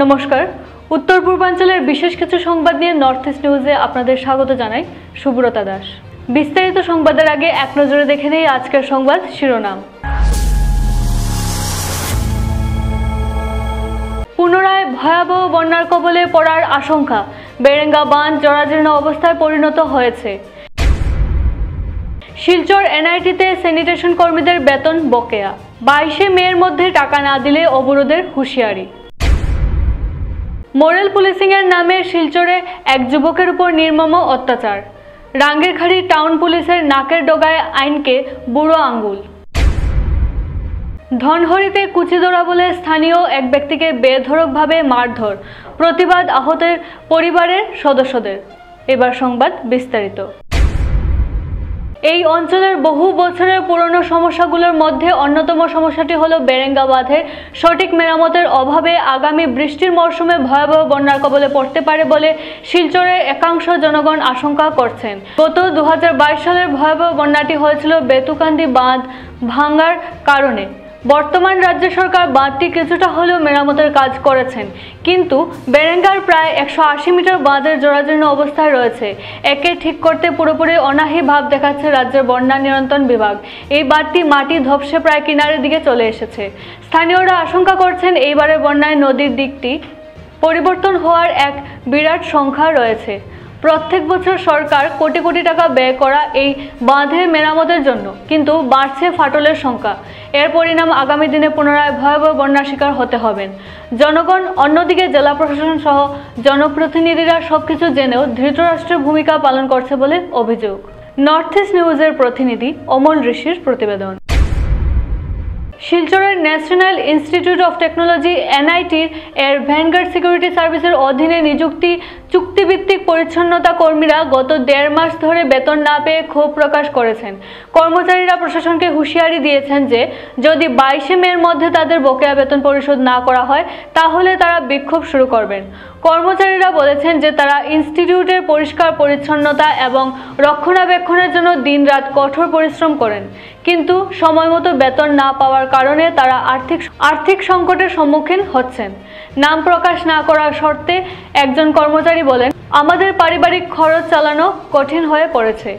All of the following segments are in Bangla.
নমস্কার, উত্তর পূর্বাঞ্চলের বিশেষ কিছু সংবাদ নিয়ে নর্থ ইস্ট নিউজে আপনাদের স্বাগত জানাই। সুব্রতা দাস। বিস্তারিত সংবাদের আগে এক নজরে দেখে নেই আজকের সংবাদ শিরোনাম। পুনরায় ভয়াবহ বন্যার কবলে পড়ার আশঙ্কা, বেরেঙ্গা বাঁধ জরাজীর্ণ অবস্থায় পরিণত হয়েছে। শিলচর এনআইটিতে স্যানিটেশন কর্মীদের বেতন বকেয়া, 22শে মের মধ্যে টাকা না দিলে অবরোধের হুঁশিয়ারি। মোরাল পুলিশিং এর নামে শিলচরে এক যুবকের উপর নির্মম অত্যাচার, রাঙ্গিরখাড়ি টাউন পুলিশের নাকের ডগায় আইনকে বুড়ো আঙ্গুল। ধনহরিতে কুচিদোড়া বলে স্থানীয় এক ব্যক্তিকে বেধড়কভাবে মারধর, প্রতিবাদ আহতের পরিবারের সদস্যদের। এবার সংবাদ বিস্তারিত। এই অঞ্চলের বহু বছরের পুরনো সমস্যাগুলোর মধ্যে অন্যতম সমস্যাটি হলো বেরেঙ্গা বাঁধের সঠিক মেরামতের অভাবে আগামী বৃষ্টির মরশুমে ভয়াবহ বন্যার কবলে পড়তে পারে বলে শিলচরের একাংশ জনগণ আশঙ্কা করছেন। গত 2022 সালের ভয়াবহ বন্যাটি হয়েছিল বেতুকান্দি বাঁধ ভাঙার কারণে। বর্তমান রাজ্য সরকার বাঁধটি কিছুটা হলেও মেরামতের কাজ করেছেন, কিন্তু বেরেঙ্গার প্রায় 180 মিটার বাঁধের জরাজীর্ণ অবস্থায় রয়েছে। একে ঠিক করতে পুরোপুরি অনাহী ভাব দেখাচ্ছে রাজ্যের বন্যা নিয়ন্ত্রণ বিভাগ। এই বাঁধটি মাটি ধপসে প্রায় কিনারের দিকে চলে এসেছে। স্থানীয়রা আশঙ্কা করছেন এইবারের বন্যায় নদীর দিকটি পরিবর্তন হওয়ার এক বিরাট সংখ্যা রয়েছে। প্রত্যেক বছর সরকার কোটি কোটি টাকা ব্যয় করা এই বাঁধের মেরামতের জন্য, কিন্তু বাড়ছে ফাটলের সংখ্যা। এর পরিণাম আগামী দিনে পুনরায় ভয়াবহ বন্যার শিকার হতে হবেন জনগণ। অন্যদিকে জেলা প্রশাসন সহ জনপ্রতিনিধিরা সবকিছু জেনেও ধৃতরাষ্ট্রের ভূমিকা পালন করছে বলে অভিযোগ। নর্থ ইস্ট নিউজের প্রতিনিধি অমল ঋষির প্রতিবেদন। শিলচরের ন্যাশনাল ইনস্টিটিউট অফ টেকনোলজি এনআইটির এর ভ্যানগার্ড সিকিউরিটি সার্ভিসের অধীনে নিযুক্তি চুক্তিভিত্তিক পরিচ্ছন্নতা কর্মীরা গত 1.5 মাস ধরে বেতন না পেয়ে ক্ষোভ প্রকাশ করেছেন। কর্মচারীরা প্রশাসনকে হুঁশিয়ারি দিয়েছেন যে যদি 22শে মের মধ্যে তাদের বকেয়া বেতন পরিশোধ না করা হয় তাহলে তারা বিক্ষোভ শুরু করবেন। কর্মচারীরা বলেছেন যে তারা ইনস্টিটিউটের পরিষ্কার পরিচ্ছন্নতা এবং রক্ষণাবেক্ষণের জন্য দিনরাত কঠোর পরিশ্রম করেন, কিন্তু সময়মতো বেতন না পাওয়ার কারণে তারা আর্থিক সংকটের সম্মুখীন হচ্ছেন। নাম প্রকাশ না করার শর্তে একজন কর্মচারী বলেন, আমাদের পারিবারিক খরচ চালানো কঠিন হয়ে পড়েছে।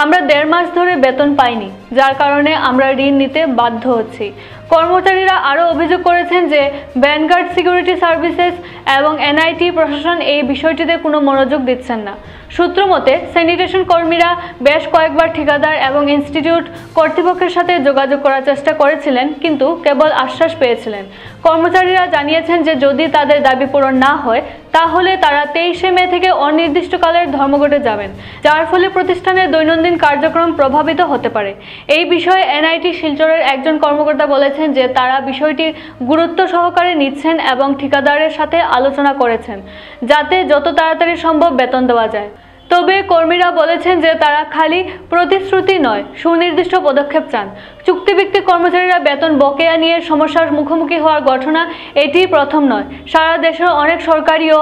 আমরা 1.5 মাস ধরে বেতন পাইনি, যার কারণে আমরা ঋণ নিতে বাধ্য হচ্ছি। কর্মচারীরা আরও অভিযোগ করেছেন যে ভ্যানগার্ড সিকিউরিটি সার্ভিসেস এবং এনআইটি প্রশাসন এই বিষয়টিতে কোনো মনোযোগ দিচ্ছেন না। সূত্র মতে স্যানিটেশন কর্মীরা বেশ কয়েকবার ঠিকাদার এবং ইনস্টিটিউট কর্তৃপক্ষের সাথে যোগাযোগ করার চেষ্টা করেছিলেন, কিন্তু কেবল আশ্বাস পেয়েছিলেন। কর্মচারীরা জানিয়েছেন যে যদি তাদের দাবি পূরণ না হয় তাহলে তারা 23শে মে থেকে অনির্দিষ্টকালের ধর্মঘটে যাবেন, যার ফলে প্রতিষ্ঠানের দৈনন্দিন কার্যক্রম প্রভাবিত হতে পারে। এই বিষয়ে এনআইটি শিলচরের একজন কর্মকর্তা বলেছেন যে তারা বিষয়টি গুরুত্ব সহকারে নিচ্ছেন এবং ঠিকাদারের সাথে আলোচনা করেছেন যাতে যত তাড়াতাড়ি সম্ভব বেতন দেওয়া যায়। তবে কর্মীরা বলেছেন যে তারা খালি প্রতিশ্রুতি নয়, সুনির্দিষ্ট পদক্ষেপ চান। চুক্তিভিত্তিক কর্মচারীরা বেতন বকেয়া নিয়ে সমস্যার মুখোমুখি হওয়ার ঘটনা এটি প্রথম নয়। সারা দেশের অনেক সরকারি ও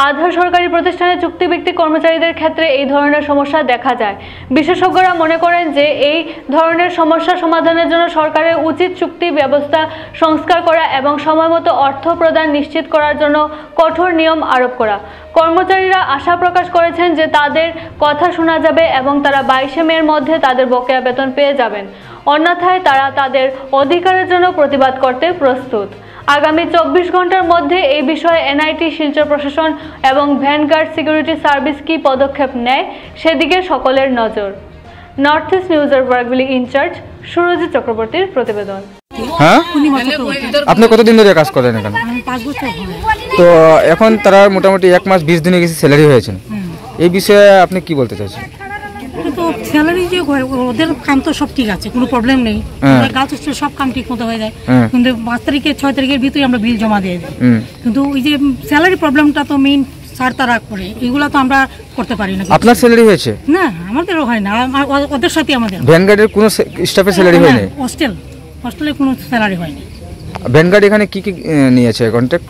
আধা সরকারি প্রতিষ্ঠানে চুক্তিভিত্তিক কর্মচারীদের ক্ষেত্রে এই ধরনের সমস্যা দেখা যায়। বিশেষজ্ঞরা মনে করেন যে এই ধরনের সমস্যা সমাধানের জন্য সরকারের উচিত চুক্তি ব্যবস্থা সংস্কার করা এবং সময়মতো অর্থ প্রদান নিশ্চিত করার জন্য কঠোর নিয়ম আরোপ করা। কর্মচারীরা আশা প্রকাশ করেছেন যে তাদের কথা শোনা যাবে এবং তারা 22শে মের মধ্যে তাদের বকেয়া বেতন পেয়ে যাবেন, অন্যথায় তারা তাদের অধিকারের জন্য প্রতিবাদ করতে প্রস্তুত। আগামী 24 ঘন্টার মধ্যে এই বিষয়ে এনআইটি শিলচর প্রশাসন এবং ভ্যানগার্ড সিকিউরিটি সার্ভিস কি পদক্ষেপ নেয় সেদিকে সকলের নজর। নর্থ ইস্ট নিউজের ওয়ার্কভিলি ইনচার্জ সুরজিৎ চক্রবর্তীর প্রতিবেদন। হ্যাঁ, আপনি কতদিন ধরে কাজ করেন এখানে? 5 বছর। তো এখন তারা মোটামুটি 1 মাস 20 দিনে গেছে স্যালারি হয়েছেন, এই বিষয়ে আপনি কি বলতে চাইছেন? তো স্যালারি যে ওদের কাম তো সব ঠিক আছে, কোনো প্রবলেম নেই, গার্লস সব কাম ঠিক মতো হয়ে যায়, কিন্তু 5 তারিখে 6 তারিখের ভিতরে আমরা বিল জমা দিয়ে দিই। কিন্তু ওই যে স্যালারি প্রবলেমটা তো মেইন স্যার তারা করে, এগুলো তো আমরা করতে পারি না। আপনার স্যালারি হয়েছে? না, আমাদেরও হয় না, ওদের সাথে আমাদের। ভ্যানগার্ডের কোনো স্টাফের স্যালারি হয় না? হোস্টেলে কোনো স্যালারি হয় না। ভ্যানগার্ড এখানে কি কি নিয়েছে কন্ট্রাক্ট?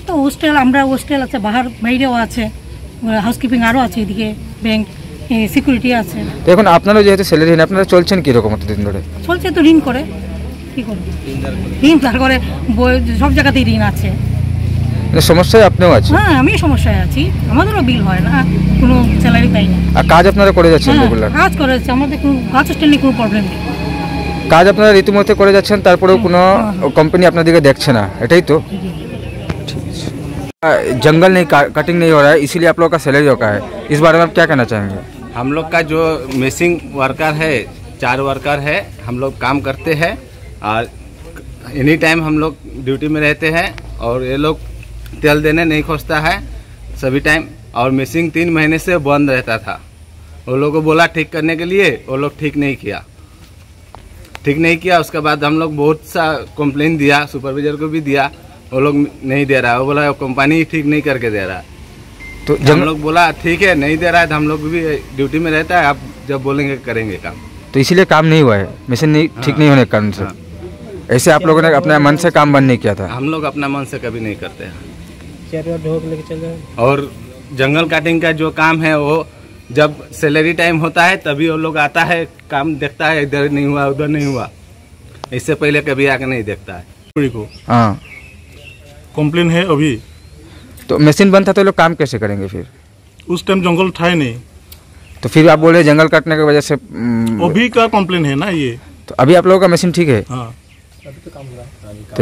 তো হোস্টেল, আমরা হোস্টেল আছে, বাইরেও আছে, হাউসকিপিং আরও আছে, এদিকে ব্যাংক সিকিউরিটি আছে। তো এখন আপনারা যেহেতু স্যালারি নেন, আপনারা চলছেন কীরকম এতদিন ধরে? চলছে তো, ঋণ করে, কী করবো, ঋণ তার করে সব জায়গাতেই ঋণ আছে। সমস্যায় আপনিও আছেন? হ্যাঁ, আমি সমস্যায় আছি, আমাদেরও বিল হয় না, কোনো স্যালারি পাই না। আর কাজ আপনারা করে যাচ্ছেন রেগুলার? কাজ করে যাচ্ছে, আমাদের কোনো গাছ স্ট্যান্ডে কোনো প্রবলেম নেই। কাজ আপনারা রীতিমতো করে যাচ্ছেন, তারপরেও কোনো কোম্পানি আপনাদেরকে দেখছে না, এটাই তো? जंगल नहीं कटिंग नहीं हो रहा है, इसीलिए आप लोग का सैलरी रोका है, इस बारे में आप क्या कहना चाहेंगे? हम लोग का जो मेसिंग वर्कर है, 4 वर्कर है, हम लोग काम करते हैं और एनी टाइम हम लोग ड्यूटी में रहते हैं और ये लोग तेल देने नहीं खोजता है सभी टाइम। और मेसिंग 3 महीने से बंद रहता था, वो लोग को बोला ठीक करने के लिए, वो लोग ठीक नहीं किया। उसके बाद हम लोग बहुत सा कंप्लेन दिया, सुपरवाइजर को भी दिया, वो लोग नहीं दे रहा है, वो बोला कंपनी ठीक नहीं करके दे रहा है। तो हम लोग बोला ठीक है नहीं दे रहा है, तो हम लोग भी ड्यूटी में रहता है, आप जब बोलेंगे करेंगे काम। तो इसीलिए काम नहीं हुआ है, मशीन नहीं ठीक नहीं होने के कारण से? ऐसे आप लोगों ने अपने मन से काम बंद नहीं किया था? हम लोग अपना मन से कभी नहीं करते हैं। और जंगल काटिंग का जो काम है वो जब सैलरी टाइम होता है तभी वो लोग आता है, काम देखता है, इधर नहीं हुआ उधर नहीं हुआ, इससे पहले कभी आके नहीं देखता है। हाँ, कंप्लेन है अभी। तो मशीन बंद था तो लोग काम कैसे करेंगे फिर? उस टाइम जंगल था ही नहीं, तो फिर आप बोल रहे जंगल काटने की वजह से? अभी का कंप्लेन है ना ये। तो अभी आप लोगों का मशीन ठीक है? हाँ, तो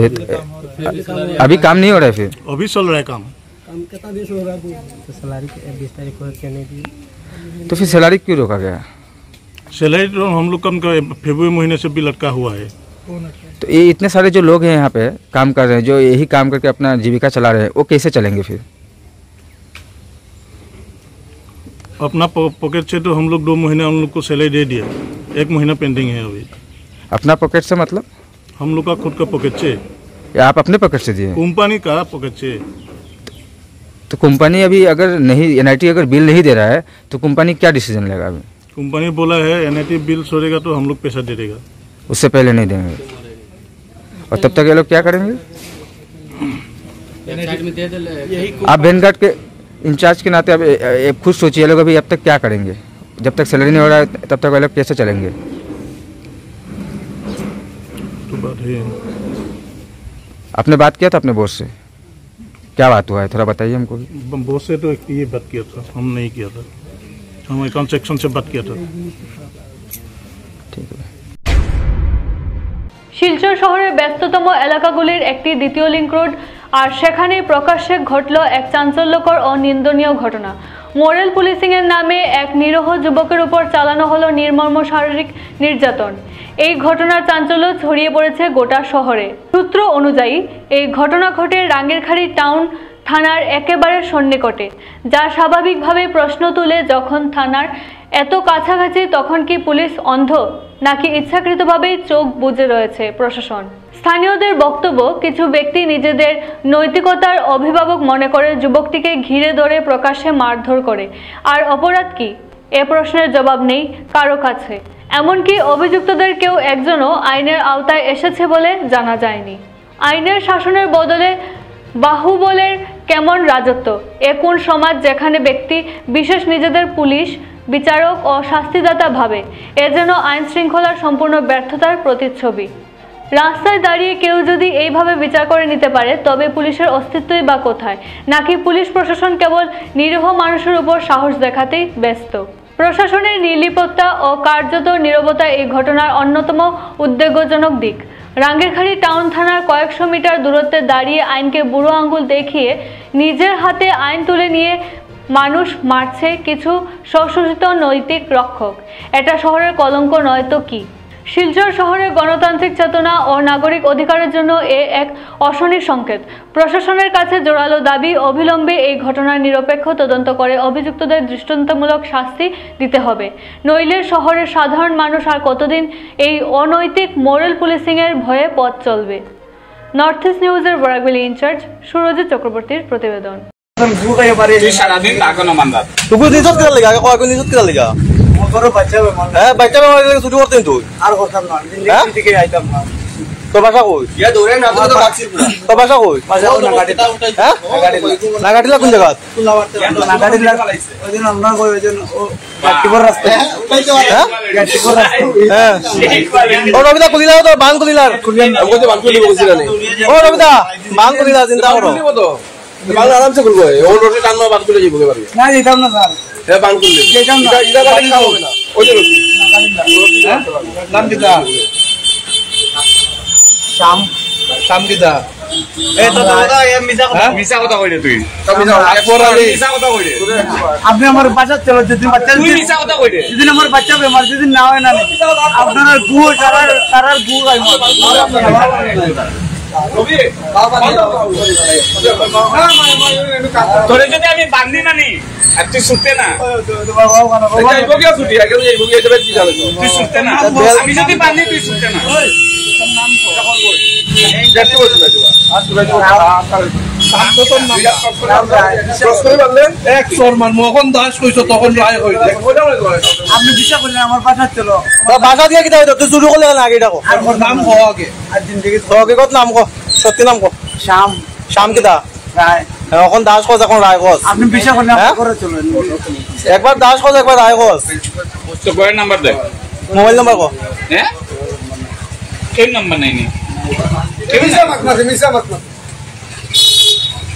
अभी काम नहीं हो रहा है फिर? अभी चल रहा है काम। तो फिर सैलरी क्यों रोका गया? सैलरी तो हम लोग का फरवरी महीने से भी लटका हुआ है। तो ये इतने सारे जो लोग हैं यहाँ पे काम कर रहे हैं, जो यही काम करके अपना जीविका चला रहे हैं, वो कैसे चलेंगे फिर? अपना पॉकेट से तो हम लोग 2 महीने हम लोग को सैलरी दे दिया, 1 महीना पेंडिंग है अभी। अपना पॉकेट से मतलब? हम लोग का खुद का पॉकेट से। या आप अपने पॉकेट से दिए? कंपनी का पॉकेट से। तो कंपनी अभी अगर नहीं, NIT अगर बिल नहीं दे रहा है तो कंपनी क्या डिसीजन लेगा अभी? कंपनी बोला है NIT बिल छोड़ेगा तो हम लोग पैसा दे देगा, उससे पहले नहीं देंगे। और तब तक ये लोग क्या करेंगे? आप वेनगार्ड के इंचार्ज के नाते अब खुद सोचिए, लोग अभी अब तक क्या करेंगे? जब तक सैलरी नहीं हो रहा है तब तक ये लोग कैसे चलेंगे? तो बात है। आपने बात किया था अपने बॉस से? क्या बात हुआ है, थोड़ा बताइए हमको भी। बॉस से तो ये बात किया था, हम नहीं किया था, हम अकाउंट सेक्शन से बात किया था। ठीक है। শিলচর শহরের ব্যস্ততম এলাকাগুলির একটি দ্বিতীয় লিংক রোড, আর সেখানেই প্রকাশ্যে ঘটল এক চাঞ্চল্যকর ও নিন্দনীয় ঘটনা। মোরাল পুলিশিং এর নামে এক নিরীহ যুবকের উপর চালানো হলো নির্মম শারীরিক নির্যাতন। এই ঘটনার চাঞ্চল্য ছড়িয়ে পড়েছে গোটা শহরে। সূত্র অনুযায়ী এই ঘটনা ঘটে রাঙ্গিরখাড়ি টাউন থানার একেবারে সন্নিকটে, যা স্বাভাবিকভাবে প্রশ্ন তুলে যখন থানার এত কাছাকাছি তখন কি পুলিশ অন্ধ নাকি ইচ্ছাকৃতভাবেই চোখ বুজে রয়েছে প্রশাসন? স্থানীয়দের বক্তব্য, কিছু ব্যক্তি নিজেদের নৈতিকতার অভিভাবক মনে করে যুবকটিকে ঘিরে ধরে প্রকাশ্যে মারধর করে। আর অপরাধ কি, এ প্রশ্নের জবাব নেই কারো কাছে। এমনকি অভিযুক্তদের কেউ একজনও আইনের আওতায় এসেছে বলে জানা যায়নি। আইনের শাসনের বদলে বাহুবলের কেমন রাজত্ব? এ কোন সমাজ যেখানে ব্যক্তি বিশেষ নিজেদের পুলিশ, বিচারক ও শাস্তিদাতা ভাবে? এ যেন আইন শৃঙ্খলার সম্পূর্ণ ব্যর্থতার প্রতিচ্ছবি। রাস্তায় দাঁড়িয়ে কেউ যদি এইভাবে বিচার করে নিতে পারে তবে পুলিশের অস্তিত্বই বা কোথায়? নাকি পুলিশ প্রশাসন কেবল নিরীহ মানুষের উপর সাহস দেখাতেই ব্যস্ত? প্রশাসনের নির্লিপ্ততা ও কার্যত নীরবতা এই ঘটনার অন্যতম উদ্বেগজনক দিক। রাঙ্গিরখাড়ি টাউন থানার কয়েকশো মিটার দূরত্বে দাঁড়িয়ে আইনকে বুড়ো আঙ্গুল দেখিয়ে নিজের হাতে আইন তুলে নিয়ে মানুষ মারছে কিছু স্বশোষিত নৈতিক রক্ষক। এটা শহরের কলঙ্ক নয় তো কি? শিলচর শহরের গণতান্ত্রিক চেতনা ও নাগরিক অধিকারের জন্য এক অশনির সংকেত। প্রশাসনের কাছে জোরালো দাবি, অবিলম্বে এই ঘটনার নিরপেক্ষ তদন্ত করে অভিযুক্তদের দৃষ্টান্তমূলক শাস্তি দিতে হবে, নইলে শহরের সাধারণ মানুষ আর কতদিন এই অনৈতিক মোরাল পুলিশিংয়ের ভয়ে পথ চলবে? নর্থ ইস্ট নিউজের বরাকভ্যালি ইনচার্জ সুরজিৎ চক্রবর্তীর প্রতিবেদন। বাচ্চা ছুটি করতেন তুই আর করতাম না, থেকে আইতাম না। তোর বাসা কই? তোর বাসা কই? নাগাটিলা কোন জায়গা? রবিদা খুলিলা, তোর বান খুলিলা। ও রবিদা বান খুলিলা, চিন্তা করো। বাংলা আরামসে খুলবো ওর রসে টান বাদ করে যাবো এবারে না যেতাম না স্যার হ্যাঁ বান করলে যেতাম না এটা বাদ খাওয়া হবে না ওই যে রসি নাম কি দা শাম কি দা এই তো দাদা এ মিছা কথা কইলে তুই আপনি আমার বাচ্চা চলো যদি বাচ্চা তুই মিছা কথা কইলে যদি আমার বাচ্চা বেমার যদি না হয় না আপনার গু সারার গু তোরে যদি আমি বান্ধি না নি আর তুই ছুটতে না তুই ছুটতে না আমি যদি বান্ধি তুই ছুটতে না আপনি বিশ্বাস করলেন আমার বাচ্চা চলো বাসা দিয়ে কি তুই শুরু করলে না আগে এটা নাম কো আগে আর জিন্দগি কত নাম কো সত্যি নাম কো শাম শাম কি দা রায় এখন দাস কস এখন রায় কস আপনি বিশ্বাস করলেন আমার করে চলেন একবার দাস কস একবার রায় কস তো কয় নাম্বার দে মোবাইল নাম্বার কো হ্যাঁ কেউ নাম্বার নাই নি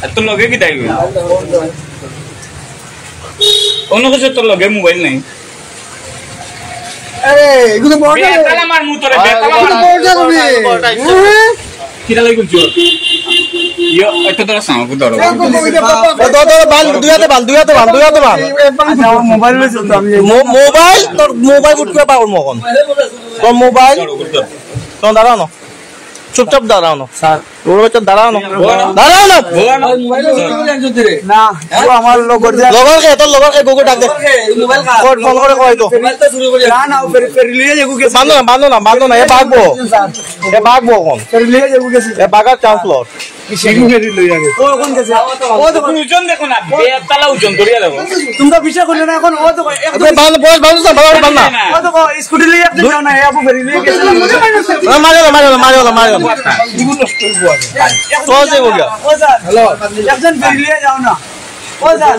আর তোর লগে কি তাই অন্য কিছু তোর লগে মোবাইল নাই আরে এগুলো বড় বেতালা মার মু তোরে বেতালা মার কিরা লাগি কুঞ্চু ইয়ো এটা তোরা সামা কো ধরো দুইয়াতে বান মোবাইল লইছো তো আমি মোবাইল তোর মোবাইল উঠ করে পাবো মখন তোর মোবাইল তোর দাঁড়াও না চুপচাপ দাঁড়াও না স্যার তোর বাচ্চা দাঁড়াও না না ও আমার লগর তোর লগরকে গুগল ডাক দে ফোন করে কয় তো না না ফের লিয়ে যাবো কে বান্ধো না এ বাগবো কোন ফের লিয়ে যাবো কে এ বাগার চান্স লর সেগুন ফের লই যাবে ও কোন গেছে ও তো ওজন দেখো না বেতালা ওজন ধরিয়া দেবো তোমরা বিশ্বাস করলে না এখন ও তো বান্ধ না ও তো স্কুটি লিয়ে আপনি যাও না এ আপু ফের লিয়ে গেছে মারিও তো যে গিয়া ও স্যার হ্যালো একজন ফের লিয়ে যাও না ও স্যার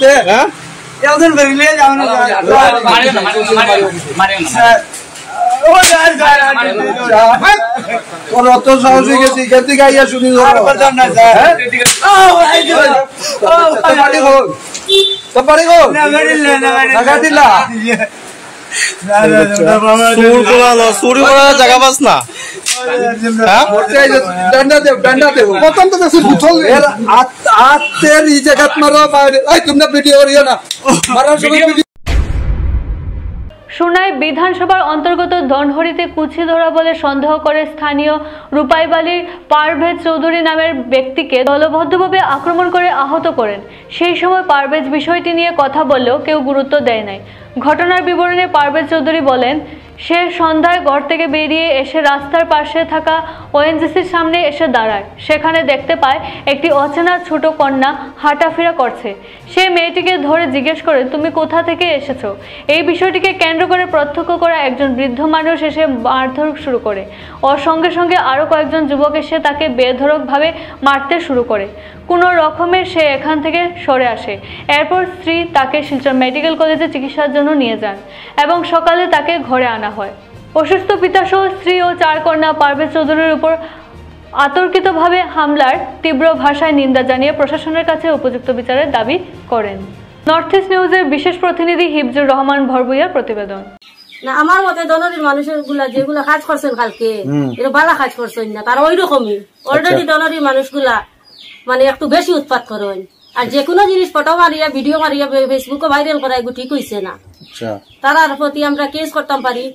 দে হ্যাঁ একজন ফের লিয়ে যাও না মারিও না স্যার ও স্যার তোর অত সাহসী গেছি কেতি গাইয়া শুনি আর বাজার না স্যার ও ভাই বাড়ি গো না গাড়ি লে না টাকা দিলা চুরি করা জায়গা পাস না डंडा दे प्रथम तो जैसे बुझल आतेर ई जगत मारो आई तुमने वीडियो करियो ना मारो सब সোনাই বিধানসভার অন্তর্গত ধনহরিতে কুচিধরা বলে সন্দেহ করে স্থানীয় রূপাইবালির পারভেজ চৌধুরী নামের ব্যক্তিকে দলবদ্ধভাবে আক্রমণ করে আহত করেন। সেই সময় পারভেজ বিষয়টি নিয়ে কথা বললেও কেউ গুরুত্ব দেয় নাই। ঘটনার বিবরণে পারভেজ চৌধুরী বলেন, সে সন্ধ্যায় ঘর থেকে বেরিয়ে এসে রাস্তার পাশে থাকা ওএনজিসির সামনে এসে দাঁড়ায়। সেখানে দেখতে পায় একটি অচেনা ছোট কন্যা হাঁটাফেরা করছে। সে মেয়েটিকে ধরে জিজ্ঞেস করে, তুমি কোথা থেকে এসেছো? এই বিষয়টিকে কেন্দ্র করে প্রত্যক্ষ করা একজন বৃদ্ধ মানুষ এসে মারধর শুরু করে। ওর সঙ্গে সঙ্গে আরও কয়েকজন যুবক এসে তাকে বেধড়কভাবে মারতে শুরু করে। কোনো রকমে সে এখান থেকে সরে আসে। এরপর স্ত্রী তাকে শিলচর মেডিকেল কলেজে চিকিৎসার জন্য নিয়ে যান এবং সকালে তাকে ঘরে আনা হয়। অসুস্থ পিতাসহ স্ত্রী ও 4 কন্যা পারভেজ চৌধুরীর উপর আতর্কিতভাবে হামলার তীব্র ভাষায় নিন্দা জানিয়ে প্রশাসনের কাছে উপযুক্ত বিচারের দাবি করেন। নর্থ ইস্ট নিউজের বিশেষ প্রতিনিধি হিফজুর রহমান ভরভুইয়ার প্রতিবেদন। না আমার মতে দনরির মানুষের গুলা যেগুলা কাজ করছেন কালকে এটা ভালো কাজ করছেন না, তারা ওই রকমই অলরেডি দনরির মানুষগুলা মানে একটু বেশি উৎপাত করেন। আর যে কোনো জিনিস ফটো মারিয়া ভিডিও মারিয়া ফেসবুকে ভাইরাল করা এগুলো ঠিক হয়েছে না। তারার প্রতি আমরা কেস করতাম পারি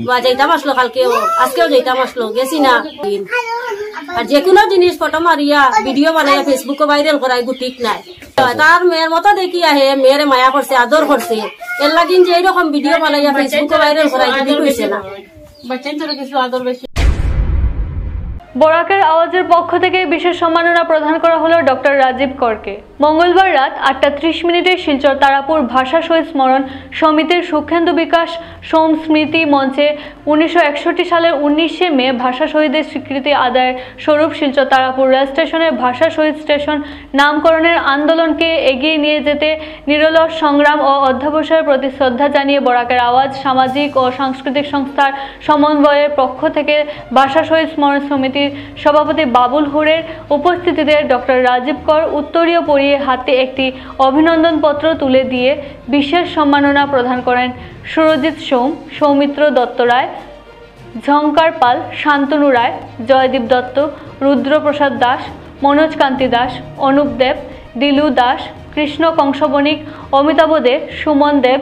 বা যাইতাম আসলো কালকেও আজকেও যাইতাম আসলো গেছি না। আর যে কোনো জিনিস ফটো মারিয়া ভিডিও বানাইয়া ফেসবুকে ভাইরাল করা এগুলো ঠিক নাই। তার মেয়ের মতো দেখি আহে মেয়েরে মায়া করছে আদর করছে, এর লাগিন যে এইরকম ভিডিও বানাইয়া ফেসবুকে ভাইরাল করা এগুলো ঠিক হয়েছে না। বাচ্চাদের কিছু আদর বেশি। বরাকের আওয়াজের পক্ষ থেকে বিশেষ সম্মাননা প্রদান করা হলো ডক্টর রাজীব করকে। মঙ্গলবার রাত 8:30 শিলচর তারাপুর ভাষা শহীদ স্মরণ সমিতির সুখেন্দু বিকাশ সোম স্মৃতি মঞ্চে 1961 সালের 19শে মে ভাষা শহীদের স্বীকৃতি আদায়ের স্বরূপ শিলচর তারাপুর রেল স্টেশনের ভাষা শহীদ স্টেশন নামকরণের আন্দোলনকে এগিয়ে নিয়ে যেতে নিরলস সংগ্রাম ও অধ্যবসায়ের প্রতি শ্রদ্ধা জানিয়ে বরাকের আওয়াজ সামাজিক ও সাংস্কৃতিক সংস্থার সমন্বয়ের পক্ষ থেকে ভাষা শহীদ স্মরণ সমিতির কমিটির সভাপতি বাবুল হুরের উপস্থিতিতে ডক্টর রাজীব কর উত্তরীয় পরিয়ে হাতে একটি অভিনন্দন পত্র তুলে দিয়ে বিশেষ সম্মাননা প্রদান করেন সুরজিৎ সোম, সৌমিত্র দত্ত রায়, ঝঙ্কার পাল, শান্তনু রায়, জয়দীপ দত্ত, রুদ্রপ্রসাদ দাস, মনোজ কান্তি দাস, অনুপ দেব, দিলু দাস, কৃষ্ণ কংসবণিক, অমিতাভ দেব, সুমন দেব,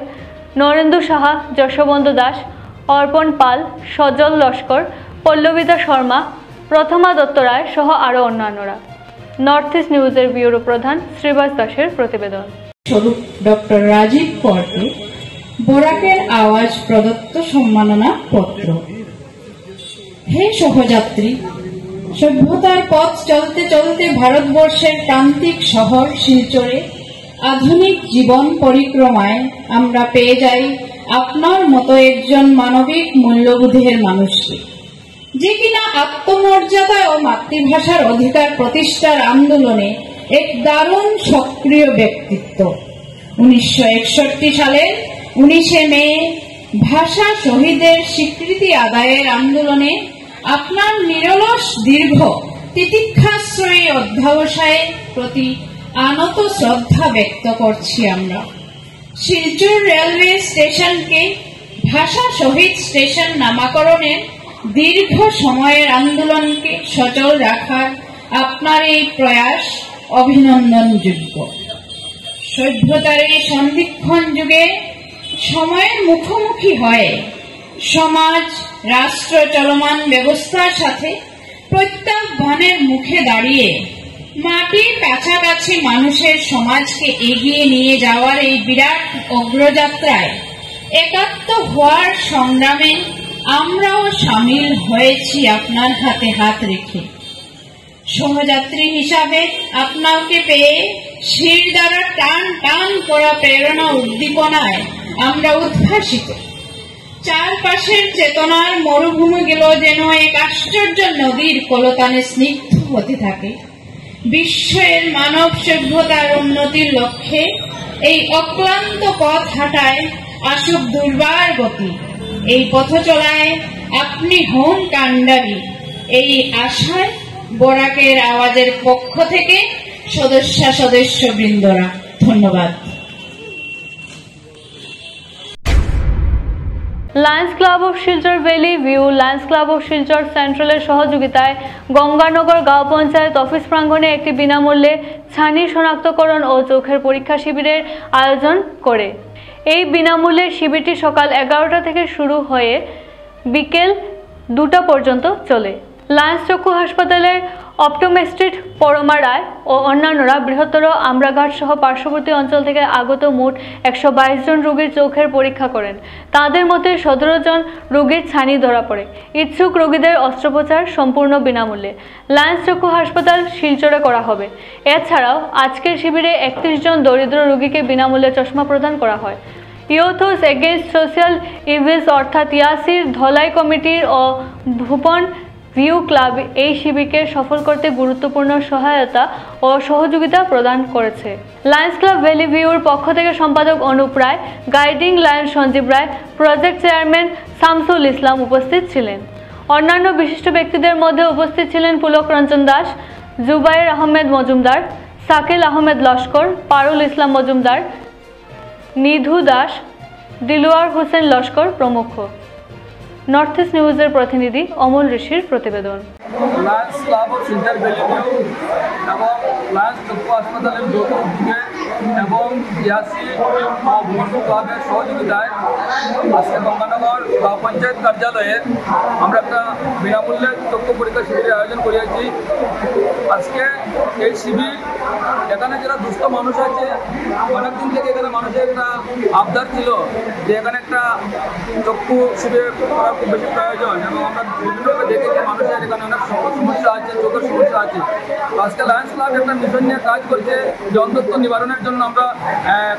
নরেন্দু সাহা, যশবন্ত দাস, অর্পণ পাল, সজল লস্কর, পল্লবিতা শর্মা, প্রথমা দত্ত রায় সহ আরও অন্যান্যরা। নর্থ ইস্ট নিউজের ব্যুরো প্রধান শ্রীবাস দাসের প্রতিবেদন। স্বরূপ ডক্টর রাজীব করকে বরাকের আওয়াজ প্রদত্ত সম্মাননা পত্র। হে সহযাত্রী, সভ্যতার পথ চলতে চলতে ভারতবর্ষের প্রান্তিক শহর শিলচরে আধুনিক জীবন পরিক্রমায় আমরা পেয়ে যাই আপনার মতো একজন মানবিক মূল্যবোধের মানুষকে, যে কিনা আত্মমর্যাদা ও মাতৃভাষার অধিকার প্রতিষ্ঠার আন্দোলনে এক দারুণ সক্রিয় ব্যক্তিত্ব। 1961 সালের 19 মে ভাষা শহীদের স্বীকৃতি আদায়ের আন্দোলনে আপনার নিরলস দীর্ঘ তিতিক্ষাশ্রয়ী অধ্যবসায়ের প্রতি আনত শ্রদ্ধা ব্যক্ত করছি আমরা। শিলচর রেলওয়ে স্টেশনকে ভাষা শহীদ স্টেশন নামকরণের দীর্ঘ সময়ের আন্দোলনকে সচল রাখার আপনার এই প্রয়াস অভিনন্দনযোগ্য। সভ্যতার এই সন্ধিক্ষণ যুগে সময়ের মুখোমুখি হয়ে সমাজ, রাষ্ট্র চলমান ব্যবস্থার সাথে প্রত্যাহ্বানের মুখে দাঁড়িয়ে মাটির কাছাকাছি মানুষের সমাজকে এগিয়ে নিয়ে যাওয়ার এই বিরাট অগ্রযাত্রায় একাত্ম হওয়ার সংগ্রামে আমরাও সামিল হয়েছি আপনার হাতে হাত রেখে। সহযাত্রী হিসাবে আপনাকে পেয়ে শির দ্বারা টান টান করা প্রেরণা উদ্দীপনায় আমরা উদ্ভাসিত। চারপাশের চেতনার মরুভূমিগুলো যেন এক আশ্চর্য নদীর কলতানে স্নিগ্ধ হতে থাকে। বিশ্বের মানব সভ্যতার উন্নতির লক্ষ্যে এই অক্লান্ত পথ হাঁটায় আসুক দুর্বার গতি। এই পথ চলায় আপনি হন কাণ্ডারী, এই আশায় বরাকের আওয়াজের পক্ষ থেকে সদস্য বৃন্দরা ধন্যবাদ। Lions Club of Silchar Valley View, Lions Club of Silchar সেন্ট্রালের সহযোগিতায় গঙ্গানগর গাঁও পঞ্চায়েত অফিস প্রাঙ্গণে একটি বিনামূল্যে ছানি শনাক্তকরণ ও চোখের পরীক্ষা শিবিরের আয়োজন করে। এই বিনামূল্যের শিবিরটি সকাল 11টা থেকে শুরু হয়ে বিকেল 2টা পর্যন্ত চলে। লায়ন্স চক্ষু হাসপাতালের অপটোমেট্রিস্ট পরমা রায় ও অন্যান্যরা বৃহত্তর আমরাঘাট সহ পার্শ্ববর্তী অঞ্চল থেকে আগত মোট 122 জন রোগীর চোখের পরীক্ষা করেন। তাদের মধ্যে 17 জন রোগীর ছানি ধরা পড়ে। ইচ্ছুক রোগীদের অস্ত্রোপচার সম্পূর্ণ বিনামূল্যে লায়ন্স চক্ষু হাসপাতাল শিলচরে করা হবে। এছাড়াও আজকের শিবিরে 31 জন দরিদ্র রোগীকে বিনামূল্যে চশমা প্রদান করা হয়। ইউথস এগেইনস্ট সোশ্যাল ইভিলস অর্থাৎ ইয়াসির ধলাই কমিটির ও ভুবন ভিউ ক্লাব এই শিবিরকে সফল করতে গুরুত্বপূর্ণ সহায়তা ও সহযোগিতা প্রদান করেছে। লায়ন্স ক্লাব ভ্যালি ভিউর পক্ষ থেকে সম্পাদক অনুপ রায়, গাইডিং লায়ন সঞ্জীব রায়, প্রজেক্ট চেয়ারম্যান শামসুল ইসলাম উপস্থিত ছিলেন। অন্যান্য বিশিষ্ট ব্যক্তিদের মধ্যে উপস্থিত ছিলেন পুলক রঞ্জন দাস, জুবাইর আহমেদ মজুমদার, সাকিল আহমেদ লস্কর, পারুল ইসলাম মজুমদার, নিধু দাস, দিলওয়ার হোসেন লস্কর প্রমুখ। নর্থ ইস্ট নিউজের প্রতিনিধি অমল ঋষির প্রতিবেদন। Lions Club of Silchar valley এবং লায়ন্স চক্ষু হাসপাতালের যৌথ উদ্যোগে এবং ইয়াসি বন্ধু ক্লাবের সহযোগিতায় আজকে গঙ্গানগর গাঁও পঞ্চায়েত কার্যালয়ে আমরা একটা বিনামূল্যে চক্ষু পরীক্ষা শিবিরের আয়োজন করিয়েছি। আজকে এই শিবির এখানে যারা দুস্থ মানুষ আছে, অনেকদিন থেকে এখানে মানুষের একটা আবদার ছিল যে এখানে একটা চক্ষু শিবির করার খুব বেশি প্রয়োজন, এবং আমরা বিভিন্নভাবে দেখেছি মানুষের এখানে অনেক সমস্যা আছে, চোখের সমস্যা আছে। তো আজকে লায়ন্স ক্লাব একটা মিশন নিয়ে কাজ করছে যে অন্ধত্ব নিবারণের জন্য আমরা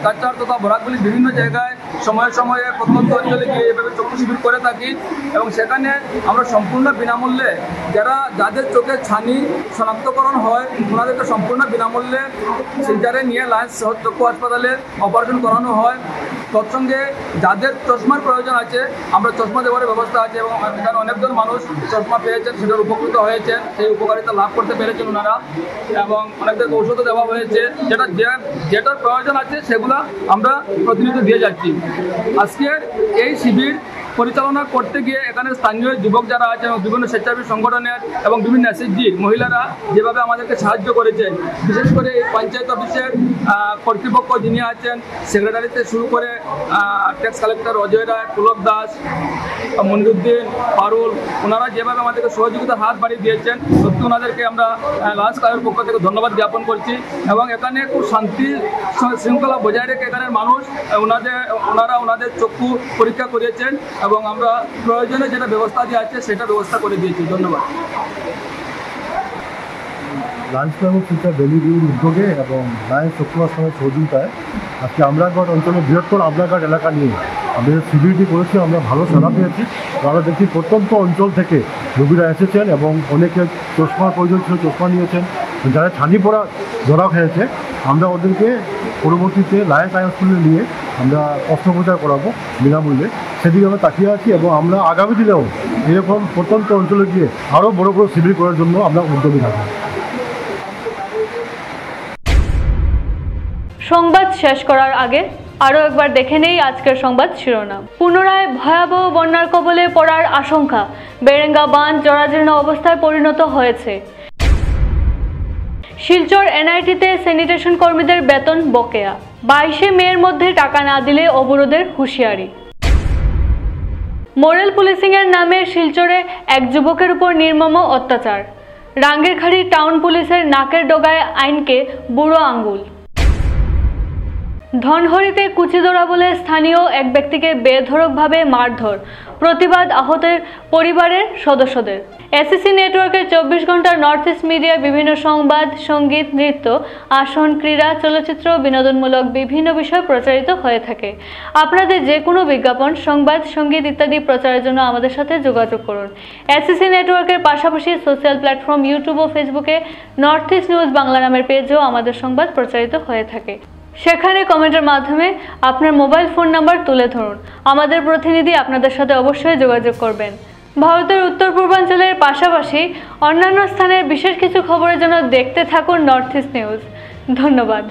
কাছাড় তথা বরাকগুলির বিভিন্ন জায়গায় সময়ে সময়ে প্রত্যন্ত অঞ্চলে গিয়ে এভাবে চক্ষু শিবির করে থাকি, এবং সেখানে আমরা সম্পূর্ণ বিনামূল্যে যাদের চোখে ছানি শনাক্তকরণ হয় ওনাদেরকে সম্পূর্ণ বিনামূল্যে শিলচরে নিয়ে লায়ন্স চক্ষু হাসপাতালে অপারেশন করানো হয়। তৎসঙ্গে যাদের চশমার প্রয়োজন আছে আমরা চশমা দেওয়ার ব্যবস্থা আছে এবং এখানে অনেকজন মানুষ চশমা পেয়েছেন, সেটার উপকৃত হয়েছেন, সেই উপকারিতা লাভ করতে পেরেছেন ওনারা এবং অনেকদেরকে ওষুধও দেওয়া হয়েছে। যেটার প্রয়োজন আছে সেগুলো আমরা প্রতিনিয়ত দিয়ে যাচ্ছি। আজকের এই শিবির পরিচালনা করতে গিয়ে এখানে স্থানীয় যুবক যারা আছে এবং বিভিন্ন স্বেচ্ছাসেবী সংগঠনের এবং বিভিন্ন এসএইচজির মহিলারা যেভাবে আমাদেরকে সাহায্য করেছেন, বিশেষ করে এই পঞ্চায়েত অফিসের কর্তৃপক্ষ যিনি আছেন, সেক্রেটারিতে শুরু করে ট্যাক্স কালেক্টর অজয় রায়, পুলক দাস, মনিরুদ্দিন, পারুল, ওনারা যেভাবে আমাদেরকে সহযোগিতার হাত বাড়িয়ে দিয়েছেন, সত্যি ওনাদেরকে আমরা লায়ন্স ক্লাবের পক্ষ থেকে ধন্যবাদ জ্ঞাপন করছি। এবং এখানে খুব শান্তি শৃঙ্খলা বজায় রেখে এখানের মানুষ ওনারা ওনাদের চক্ষু পরীক্ষা করিয়েছেন এবং আমরা প্রয়োজনে যেটা ব্যবস্থা দেওয়া আছে সেটা ব্যবস্থা করে দিয়েছি। ধন্যবাদ। লায়ন্স ক্লাব অফ ফিউচার ভ্যালির উদ্যোগে এবং লায়ন্স চক্ষু আশ্রমের সহযোগিতায় আজকে আমরাঘাট অঞ্চলের বৃহত্তর আমরাঘাট এলাকা নিয়ে আমাদের শিবিরটি করেছি। আমরা ভালো সাড়া পেয়েছি। আমরা দেখি প্রত্যন্ত অঞ্চল থেকে রোগীরা এসেছেন এবং অনেকে চশমার প্রয়োজন ছিল, চশমা নিয়েছেন। যারা ছানি পড়া ধরা হয়েছে আমরা ওদেরকে পরবর্তীতে লায়ন্স আই হসপিটালে নিয়ে আমরা অস্ত্রোপচার করাবো বিনামূল্যে, সেদিকে আমরা তাকিয়ে আছি এবং আমরা আগামী দিনেও এরকম প্রত্যন্ত অঞ্চলে গিয়ে আরও বড় বড় শিবির করার জন্য আমরা উদ্যোগী থাকব। সংবাদ শেষ করার আগে আরও একবার দেখে নেই আজকের সংবাদ শিরোনাম। পুনরায় ভয়াবহ বন্যার কবলে পড়ার আশঙ্কা, বেরেঙ্গা বাঁধ জরাজীর্ণ অবস্থায় পরিণত হয়েছে। শিলচর এনআইটিতে স্যানিটেশন কর্মীদের বেতন বকেয়া, 22 মের মধ্যে টাকা না দিলে অবরোধের হুঁশিয়ারি। মোরাল পুলিশিং এর নামে শিলচরে এক যুবকের উপর নির্মম অত্যাচার, রাঙ্গিরখাড়ি টাউন পুলিশের নাকের ডগায় আইনকে বুড়ো আঙ্গুল। ধনহরিতে কুচিদোড়া বলে স্থানীয় এক ব্যক্তিকে বেধড়কভাবে মারধর, প্রতিবাদ আহতের পরিবারের সদস্যদের। এসিসি নেটওয়ার্কের 24 ঘন্টার নর্থ ইস্ট মিডিয়া বিভিন্ন সংবাদ, সঙ্গীত, নৃত্য, আসন, ক্রীড়া, চলচ্চিত্র, বিনোদনমূলক বিভিন্ন বিষয় প্রচারিত হয়ে থাকে। আপনাদের যে কোনো বিজ্ঞাপন, সংবাদ, সঙ্গীত ইত্যাদি প্রচারের জন্য আমাদের সাথে যোগাযোগ করুন। এসিসি নেটওয়ার্কের পাশাপাশি সোশ্যাল প্ল্যাটফর্ম ইউটিউব ও ফেসবুকে নর্থ ইস্ট নিউজ বাংলা নামের পেজেও আমাদের সংবাদ প্রচারিত হয়ে থাকে। সেখানে কমেন্টের মাধ্যমে আপনার মোবাইল ফোন নাম্বার তুলে ধরুন। আমাদের প্রতিনিধি আপনাদের সাথে অবশ্যই যোগাযোগ করবেন। ভারতের উত্তর পূর্বাঞ্চলের পাশাপাশি অন্যান্য স্থানের বিশেষ কিছু খবরের জন্য দেখতে থাকুন নর্থ ইস্ট নিউজ। ধন্যবাদ।